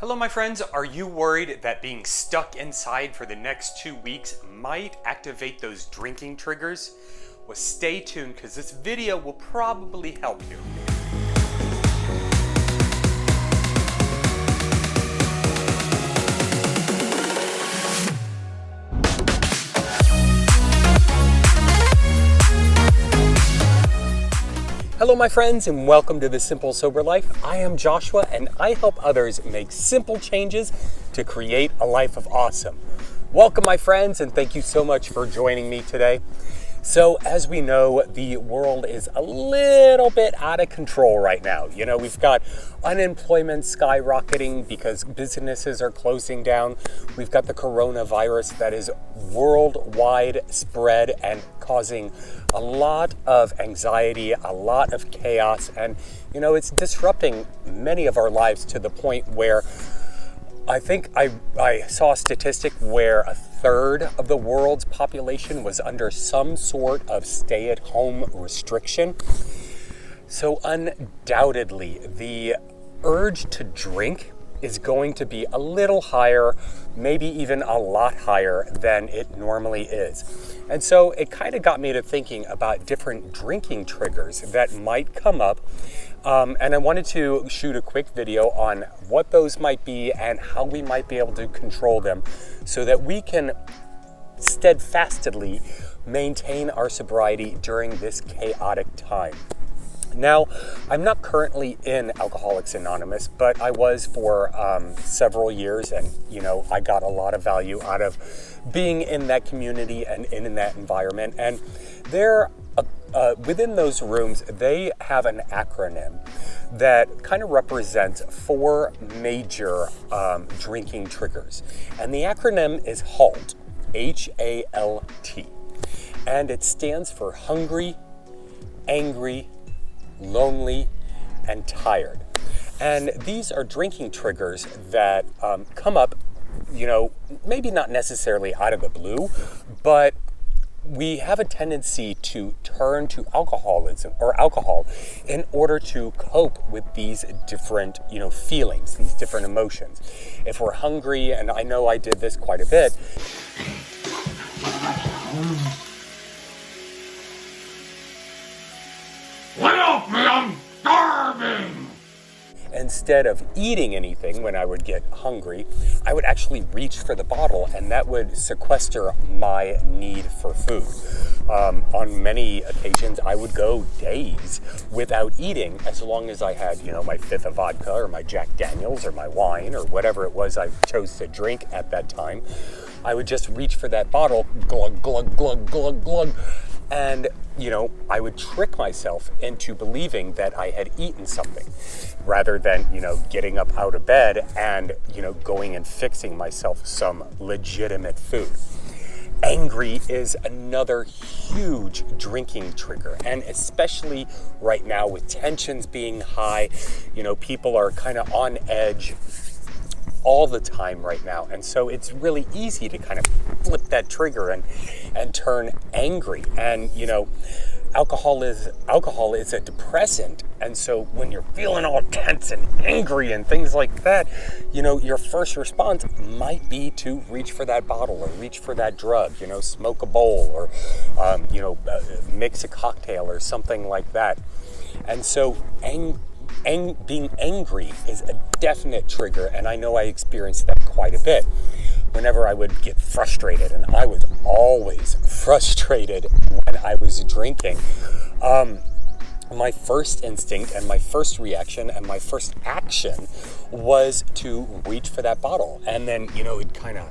Hello, my friends. Are you worried that being stuck inside for the next 2 weeks might activate those drinking triggers? Well, stay tuned because this video will probably help you. Hello, my friends, and welcome to The Simple Sober Life. I am Joshua, and I help others make simple changes to create a life of awesome. Welcome, my friends, and thank you so much for joining me today. So, as we know, the world is a little bit out of control right now. You know, we've got unemployment skyrocketing because businesses are closing down. We've got the coronavirus that is worldwide spread and causing a lot of anxiety, a lot of chaos, and, you know, it's disrupting many of our lives to the point where I think I saw a statistic where a third of the world's population was under some sort of stay-at-home restriction. So undoubtedly, the urge to drink is going to be a little higher, maybe even a lot higher than it normally is. And so it kind of got me to thinking about different drinking triggers that might come up. And I wanted to shoot a quick video on what those might be and how we might be able to control them so that we can steadfastly maintain our sobriety during this chaotic time. Now, I'm not currently in Alcoholics Anonymous, but I was for several years, and you know, I got a lot of value out of being in that community and in that environment. And there, within those rooms, they have an acronym that kind of represents four major drinking triggers. And the acronym is HALT, H-A-L-T. And it stands for hungry, angry, lonely, and tired. And these are drinking triggers that come up, you know, maybe not necessarily out of the blue, but we have a tendency to turn to alcoholism or alcohol in order to cope with these different, you know, feelings, these different emotions. If we're hungry, and I know I did this quite a bit, lay off me, I'm starving! Instead of eating anything when I would get hungry, I would actually reach for the bottle, and that would sequester my need for food. On many occasions, I would go days without eating as long as I had, you know, my fifth of vodka or my Jack Daniels or my wine or whatever it was I chose to drink at that time. I would just reach for that bottle, glug, glug, glug, glug, glug. And, you know, I would trick myself into believing that I had eaten something rather than, you know, getting up out of bed and, you know, going and fixing myself some legitimate food. Angry is another huge drinking trigger, and especially right now with tensions being high, you know, people are kind of on edge all the time right now, and so it's really easy to kind of flip that trigger and turn angry. And you know, alcohol is a depressant, and so when you're feeling all tense and angry and things like that, you know, your first response might be to reach for that bottle or reach for that drug, you know, smoke a bowl or you know, mix a cocktail or something like that. And so being angry is a definite trigger, and I know I experienced that quite a bit whenever I would get frustrated, and I was always frustrated when I was drinking. My first instinct and my first reaction and my first action was to reach for that bottle, and then, you know, it kind of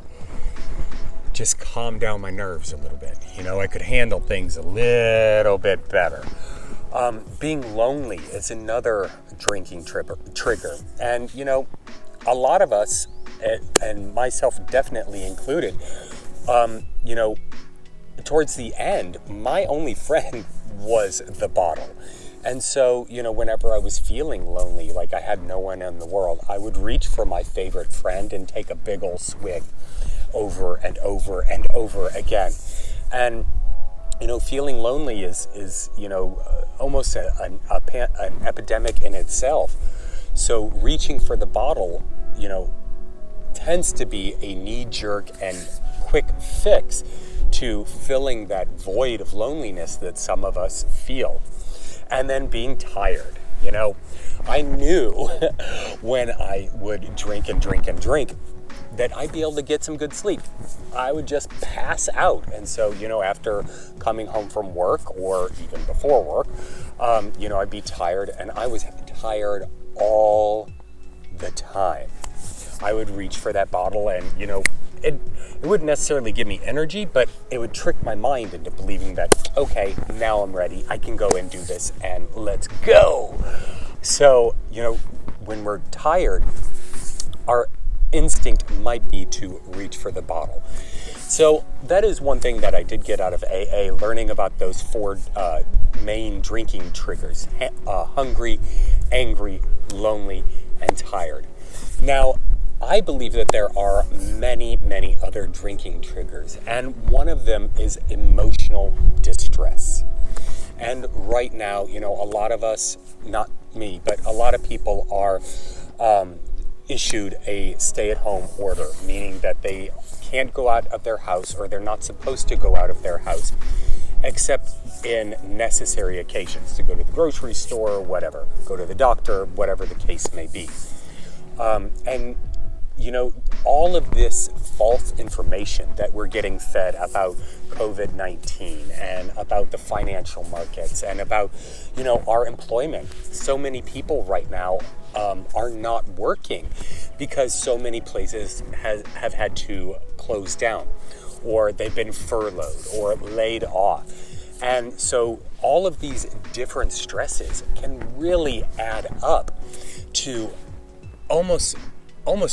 just calmed down my nerves a little bit. You know, I could handle things a little bit better. Being lonely is another drinking trigger. And, you know, a lot of us, and myself definitely included, you know, towards the end, my only friend was the bottle. And so, you know, whenever I was feeling lonely, like I had no one in the world, I would reach for my favorite friend and take a big old swig over and over and over again. And you know, feeling lonely is you know, almost an epidemic in itself. So reaching for the bottle, you know, tends to be a knee-jerk and quick fix to filling that void of loneliness that some of us feel. And then being tired. I knew when I would drink that I'd be able to get some good sleep. I would just pass out. And so, after coming home from work or even before work, I'd be tired, and I was tired all the time. I would reach for that bottle, and, it wouldn't necessarily give me energy, but it would trick my mind into believing that, okay, now I'm ready. I can go and do this, and let's go. So, when we're tired, our instinct might be to reach for the bottle. So that is one thing that I did get out of AA, learning about those 4 main drinking triggers: hungry, angry, lonely, and tired. Now, I believe that there are many, many other drinking triggers, and one of them is emotional distress. And right now, a lot of us, not me, but a lot of people are issued a stay-at-home order, meaning that they can't go out of their house, or they're not supposed to go out of their house, except in necessary occasions, to go to the grocery store or whatever, go to the doctor, whatever the case may be. And all of this false information that we're getting fed about COVID-19 and about the financial markets and about, our employment. So many people right now are not working because so many places have had to close down, or they've been furloughed or laid off. And so all of these different stresses can really add up to almost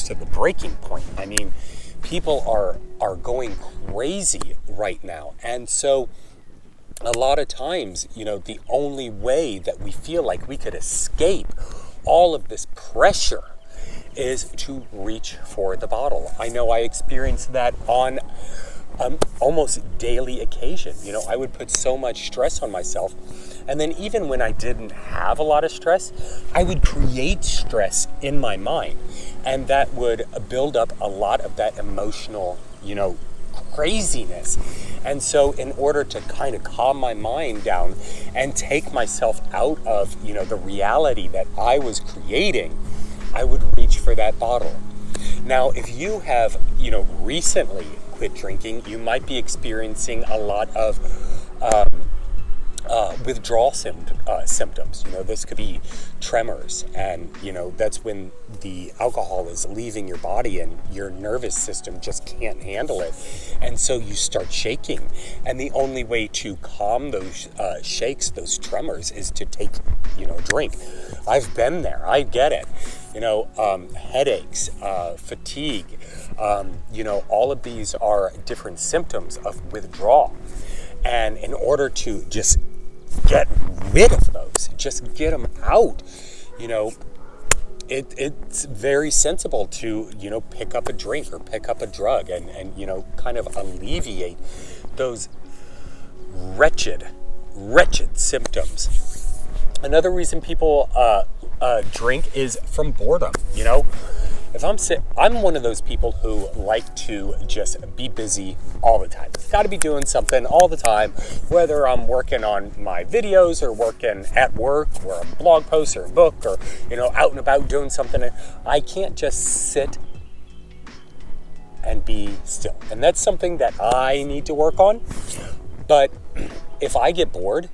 to the breaking point. I mean, people are going crazy right now. And so a lot of times, the only way that we feel like we could escape all of this pressure is to reach for the bottle. I know I experienced that on almost daily occasion. I would put so much stress on myself. And then even when I didn't have a lot of stress, I would create stress in my mind. And that would build up a lot of that emotional, craziness. And so in order to kind of calm my mind down and take myself out of, the reality that I was creating, I would reach for that bottle. Now, if you have, recently quit drinking, you might be experiencing a lot of withdrawal symptoms. This could be tremors, and that's when the alcohol is leaving your body and your nervous system just can't handle it, and so you start shaking. And the only way to calm those shakes, those tremors, is to take a drink. I've been there. I get it. Headaches, fatigue, all of these are different symptoms of withdrawal. And in order to just get rid of those, just get them out, it's very sensible to, pick up a drink or pick up a drug and kind of alleviate those wretched symptoms. Another reason people drink is from boredom. If I'm one of those people who like to just be busy all the time. Got to be doing something all the time, whether I'm working on my videos or working at work or a blog post or a book or, out and about doing something. I can't just sit and be still. And that's something that I need to work on. But if I get bored,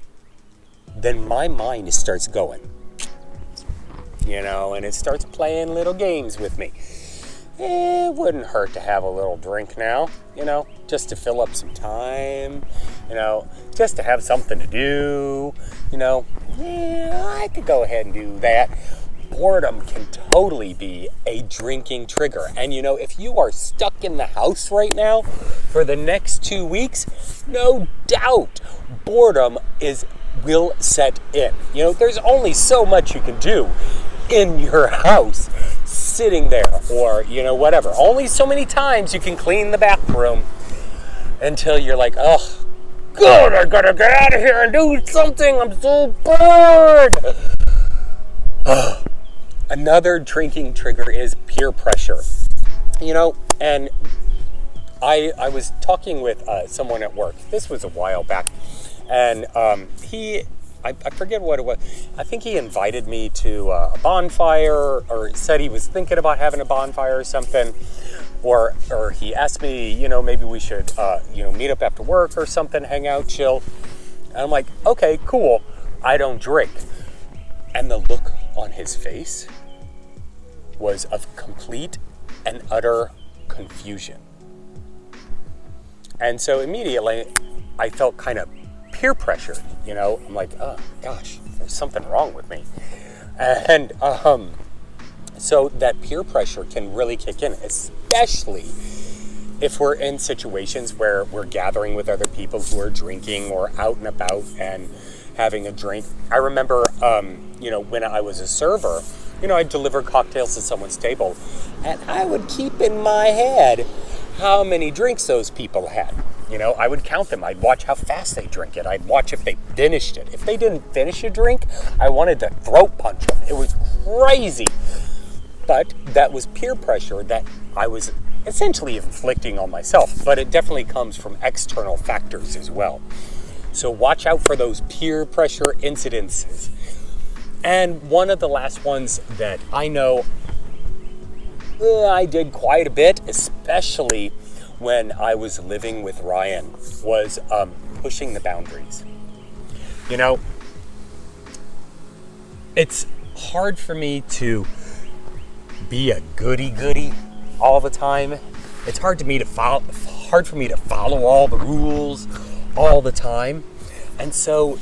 then my mind starts going. And it starts playing little games with me. It wouldn't hurt to have a little drink now, just to fill up some time, just to have something to do, I could go ahead and do that. Boredom can totally be a drinking trigger. And if you are stuck in the house right now for the next 2 weeks, no doubt boredom will set in. There's only so much you can do in your house, sitting there, or whatever. Only so many times you can clean the bathroom until you're like, oh, God, I gotta get out of here and do something. I'm so bored. Another drinking trigger is peer pressure. And I was talking with someone at work. This was a while back, and I forget what it was. I think he invited me to a bonfire, or said he was thinking about having a bonfire or something, or he asked me, maybe we should, meet up after work or something, hang out, chill. And I'm like, okay, cool. I don't drink. And the look on his face was of complete and utter confusion. And so immediately I felt kind of peer pressured, I'm like, oh gosh, there's something wrong with me. And so that peer pressure can really kick in, especially if we're in situations where we're gathering with other people who are drinking or out and about and having a drink. I remember, when I was a server, I'd deliver cocktails to someone's table, and I would keep in my head how many drinks those people had. I would count them. I'd watch how fast they drink it. I'd watch if they finished it. If they didn't finish a drink, I wanted to throat punch them. It was crazy. But that was peer pressure that I was essentially inflicting on myself. But it definitely comes from external factors as well. So watch out for those peer pressure incidences. And one of the last ones that I know I did quite a bit, especially when I was living with Ryan, was pushing the boundaries. It's hard for me to be a goody-goody all the time. It's hard for me to follow all the rules all the time. And so,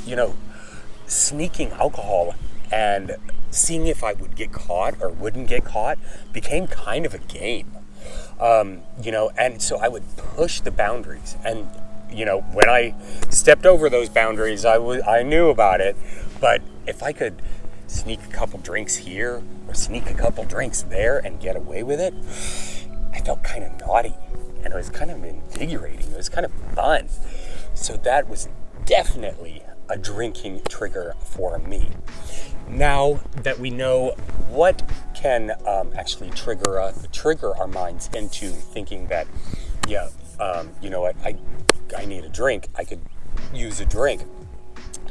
sneaking alcohol and seeing if I would get caught or wouldn't get caught became kind of a game. And so I would push the boundaries. And, when I stepped over those boundaries, I knew about it. But if I could sneak a couple drinks here or sneak a couple drinks there and get away with it, I felt kind of naughty. And it was kind of invigorating. It was kind of fun. So that was definitely a drinking trigger for me. Now that we know what can actually trigger our minds into thinking that, I need a drink, I could use a drink.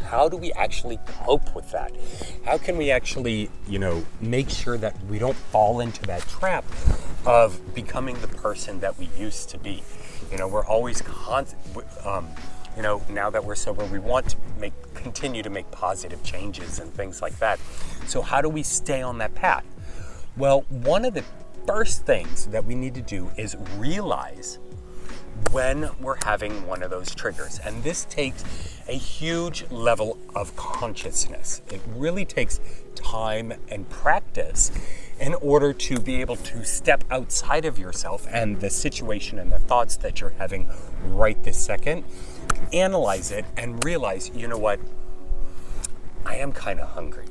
How do we actually cope with that? How can we actually, make sure that we don't fall into that trap of becoming the person that we used to be? We're always now that we're sober, we want to continue to make positive changes and things like that. So how do we stay on that path? Well, one of the first things that we need to do is realize when we're having one of those triggers. And this takes a huge level of consciousness. It really takes time and practice in order to be able to step outside of yourself and the situation and the thoughts that you're having right this second. Analyze it and realize, what? I am kind of hungry.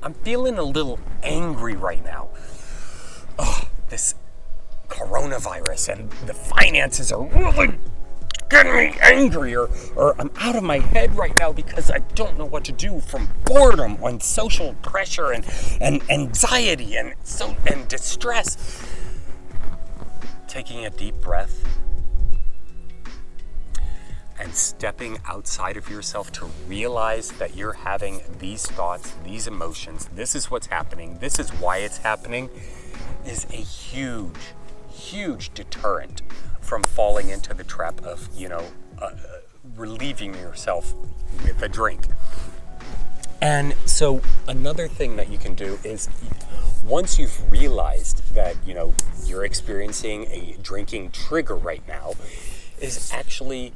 I'm feeling a little angry right now. This coronavirus and the finances are really getting me angry, or I'm out of my head right now because I don't know what to do from boredom and social pressure and anxiety and distress. Taking a deep breath and stepping outside of yourself to realize that you're having these thoughts, these emotions, this is what's happening, this is why it's happening, is a huge deterrent from falling into the trap of, relieving yourself with a drink. And so another thing that you can do is, once you've realized that, you're experiencing a drinking trigger right now, is actually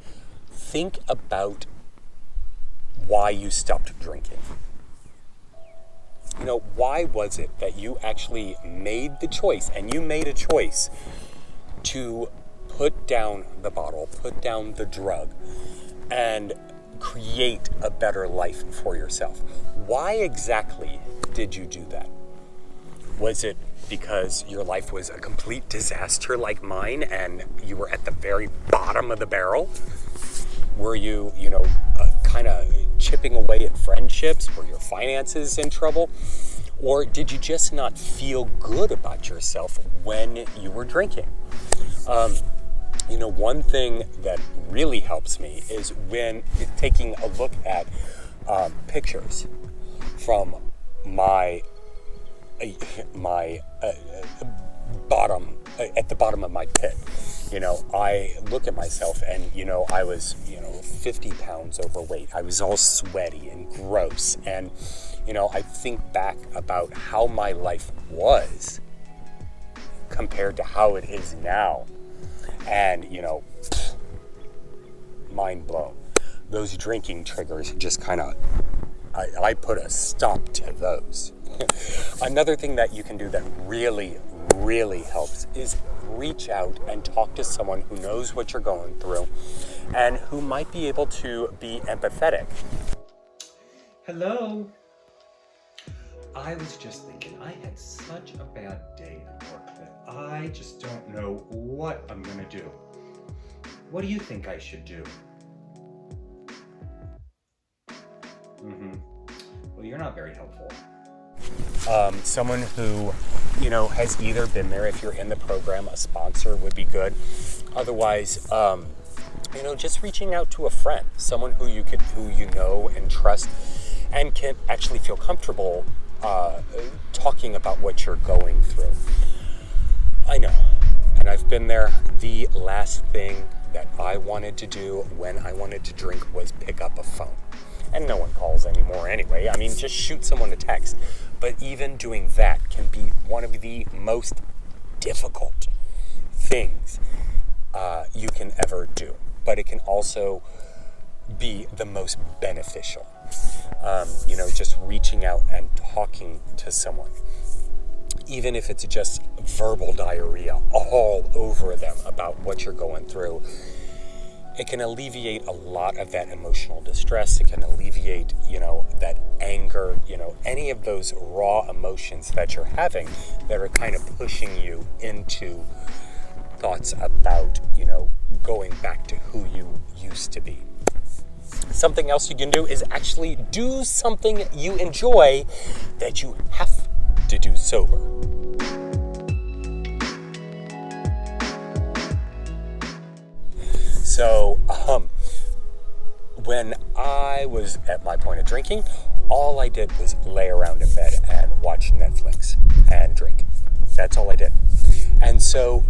think about why you stopped drinking. Why was it that you actually made the choice, and you made a choice to put down the bottle, put down the drug, and create a better life for yourself? Why exactly did you do that? Was it because your life was a complete disaster like mine and you were at the very bottom of the barrel? Were you, kind of chipping away at friendships? Were your finances in trouble? Or did you just not feel good about yourself when you were drinking? One thing that really helps me is when taking a look at pictures from my bottom, at the bottom of my pit. I look at myself and, I was, 50 pounds overweight. I was all sweaty and gross. And, I think back about how my life was compared to how it is now. And, mind blown. Those drinking triggers just kind of, I put a stop to those. Another thing that you can do that really, really helps is reach out and talk to someone who knows what you're going through and who might be able to be empathetic. Hello. I was just thinking, I had such a bad day at work that I just don't know what I'm gonna do. What do you think I should do? Well, you're not very helpful. Someone who, has either been there, if you're in the program, a sponsor would be good. Otherwise, just reaching out to a friend, someone who you know and trust and can actually feel comfortable talking about what you're going through. I know, and I've been there. The last thing that I wanted to do when I wanted to drink was pick up a phone. And no one calls anymore anyway. I mean, just shoot someone a text. But even doing that can be one of the most difficult things you can ever do. But it can also be the most beneficial. Just reaching out and talking to someone. Even if it's just verbal diarrhea all over them about what you're going through. It can alleviate a lot of that emotional distress. It can alleviate, that anger, any of those raw emotions that you're having that are kind of pushing you into thoughts about, going back to who you used to be. Something else you can do is actually do something you enjoy that you have to do sober. So, when I was at my point of drinking, all I did was lay around in bed and watch Netflix and drink. That's all I did. And so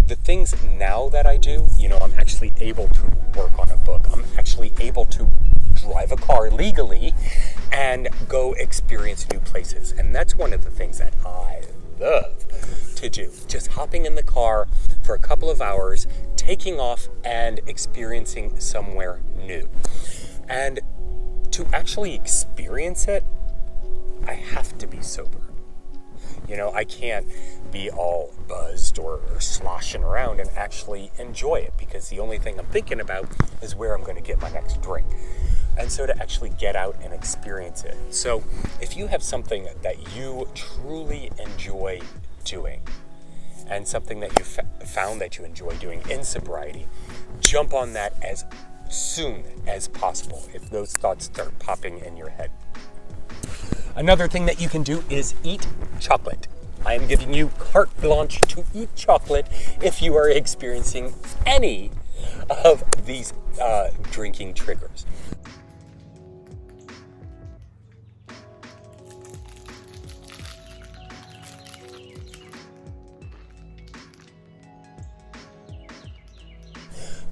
the things now that I do, I'm actually able to work on a book. I'm actually able to drive a car legally and go experience new places. And that's one of the things that I love to do. Just hopping in the car for a couple of hours, taking off and experiencing somewhere new. And to actually experience it, I have to be sober. I can't be all buzzed or sloshing around and actually enjoy it because the only thing I'm thinking about is where I'm going to get my next drink. And so to actually get out and experience it. So if you have something that you truly enjoy doing and something that you found that you enjoy doing in sobriety, jump on that as soon as possible if those thoughts start popping in your head. Another thing that you can do is eat chocolate. I am giving you carte blanche to eat chocolate if you are experiencing any of these drinking triggers.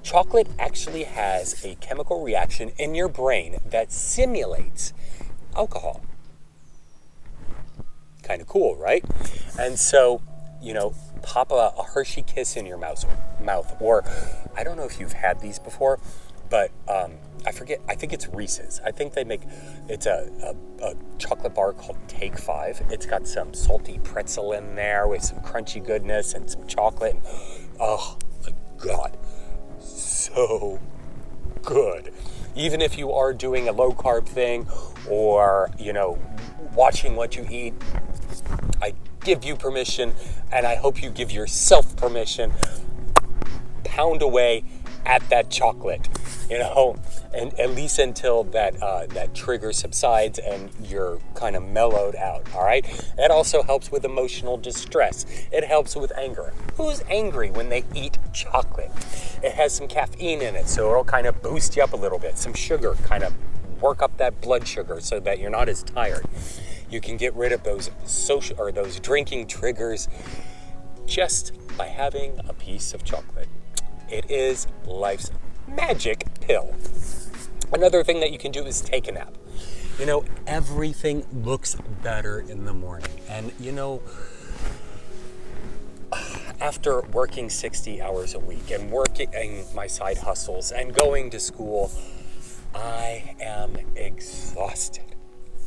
Chocolate actually has a chemical reaction in your brain that simulates alcohol. Kind of cool, right? And so, pop a Hershey Kiss in your mouth, or I don't know if you've had these before, but I forget, I think it's Reese's. I think it's a chocolate bar called Take 5. It's got some salty pretzel in there with some crunchy goodness and some chocolate. Oh my God, so good. Even if you are doing a low carb thing or, watching what you eat, I give you permission, and I hope you give yourself permission. Pound away at that chocolate. and at least until that trigger subsides and you're kind of mellowed out, all right? That also helps with emotional distress. It helps with anger. Who's angry when they eat chocolate? It has some caffeine in it, so it'll kind of boost you up a little bit. Some sugar, kind of work up that blood sugar so that you're not as tired. You can get rid of those those drinking triggers just by having a piece of chocolate. It is life's magic pill. Another thing that you can do is take a nap. Everything looks better in the morning. And after working 60 hours a week and working my side hustles and going to school, I am exhausted.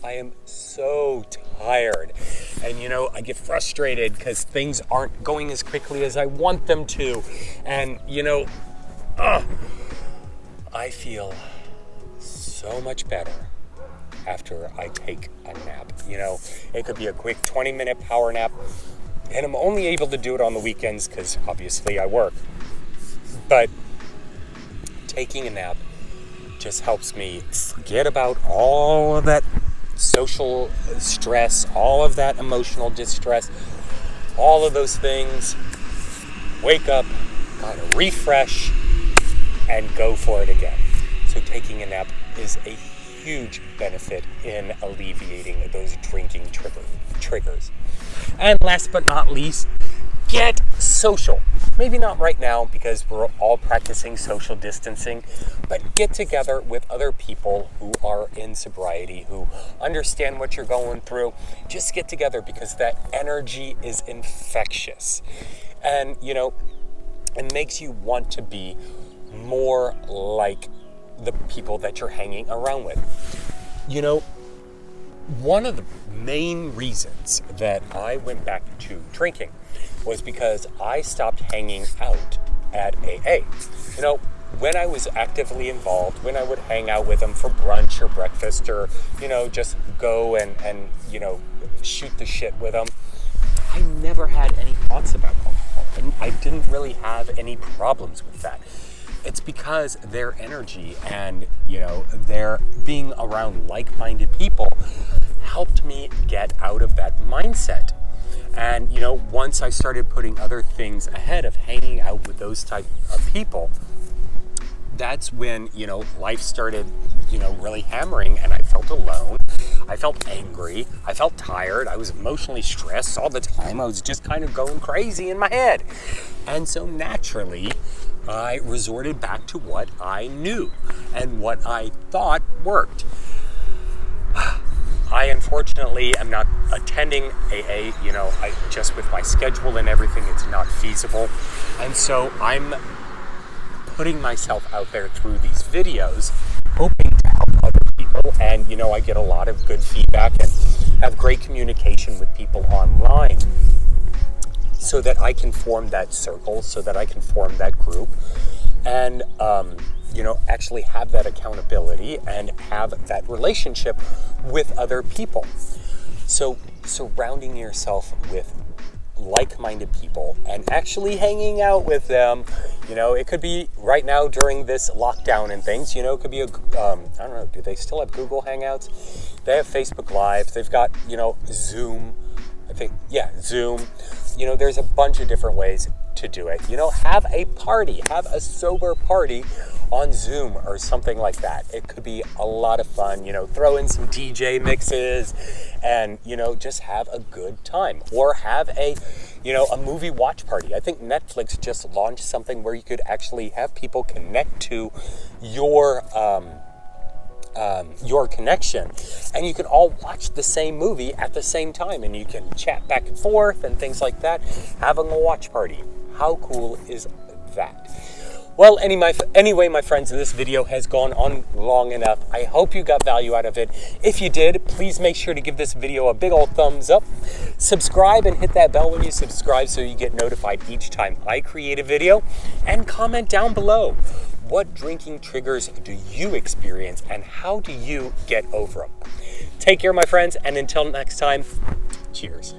I am so tired. And I get frustrated because things aren't going as quickly as I want them to. And I feel so much better after I take a nap. It could be a quick 20-minute power nap. And I'm only able to do it on the weekends because obviously I work. But taking a nap just helps me forget about all of that social stress, all of that emotional distress, all of those things. Wake up, kind of refresh, and go for it again. So taking a nap is a huge benefit in alleviating those drinking triggers. And last but not least, get social. Maybe not right now because we're all practicing social distancing, but get together with other people who are in sobriety, who understand what you're going through. Just get together because that energy is infectious. And, it makes you want to be more like the people that you're hanging around with. One of the main reasons that I went back to drinking was because I stopped hanging out at AA. When I was actively involved, when I would hang out with them for brunch or breakfast or, just go and shoot the shit with them, I never had any thoughts about alcohol. And I didn't really have any problems with that. It's because their energy and, their being around like-minded people helped me get out of that mindset. And, once I started putting other things ahead of hanging out with those type of people, that's when, life started, really hammering, and I felt alone. I felt angry. I felt tired. I was emotionally stressed all the time. I was just kind of going crazy in my head. And so naturally, I resorted back to what I knew and what I thought worked. I unfortunately am not attending AA, just with my schedule and everything, it's not feasible. And so I'm putting myself out there through these videos, hoping to help other people. And, I get a lot of good feedback and have great communication with people online so that I can form that circle, so that I can form that group and, actually have that accountability and have that relationship with other people. So surrounding yourself with like-minded people and actually hanging out with them, it could be right now during this lockdown and things, it could be I don't know, do they still have Google Hangouts? They have Facebook Live, they've got, Zoom, Zoom. There's a bunch of different ways to do it. Have a party, have a sober party on Zoom or something like that. It could be a lot of fun, throw in some DJ mixes and, just have a good time. Or have a movie watch party. I think Netflix just launched something where you could actually have people connect to your connection, and you can all watch the same movie at the same time, and you can chat back and forth and things like that, having a watch party. How cool is that? Well, anyway, my friends, this video has gone on long enough. I hope you got value out of it. If you did, please make sure to give this video a big old thumbs up. Subscribe and hit that bell when you subscribe so you get notified each time I create a video. And comment down below. What drinking triggers do you experience and how do you get over them? Take care, my friends, and until next time, cheers.